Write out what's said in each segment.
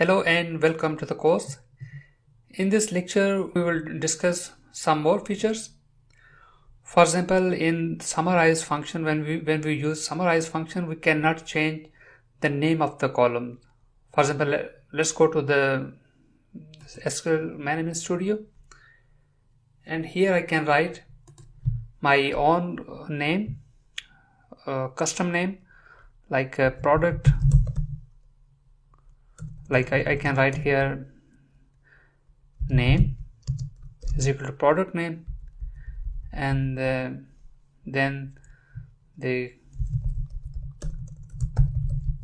Hello and welcome to the course. In this lecture, we will discuss some more features. For example, in summarize function, when we use summarize function, we cannot change the name of the column. For example, let's go to the SQL Management Studio, and here I can write my own name, custom name, like a product. Like I can write here name is equal to product name, and then the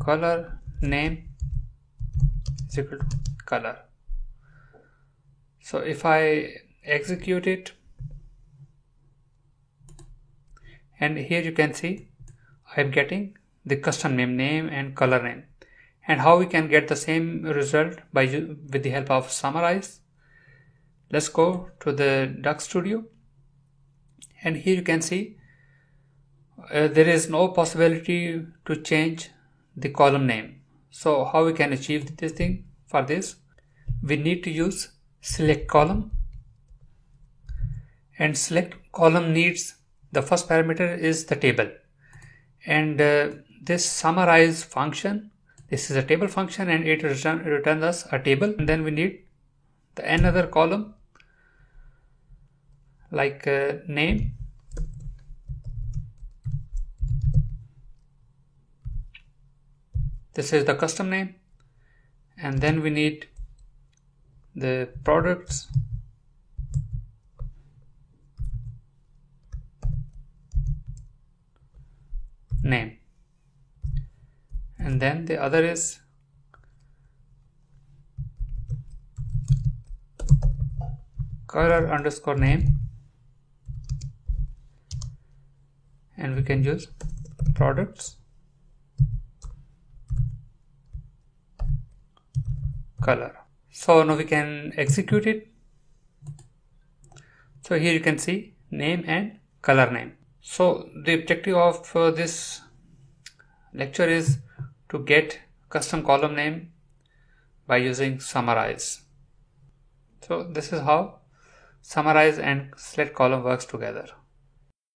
color name is equal to color. So if I execute it, and here you can see I'm getting the custom name and color name. And how we can get the same result with the help of summarize. Let's go to the Doc Studio, and here you can see there is no possibility to change the column name. So how we can achieve this thing? For this, we need to use select column, and select column needs the first parameter is the table, and this summarize function. This is a table function, and it returns us a table. And then we need another column like name. This is the custom name, and then we need the products name. And then the other is color underscore name, and we can use products color. So now we can execute it. So here you can see name and color name. So the objective of this lecture is to get custom column name by using summarize. So this is how summarize and select column works together.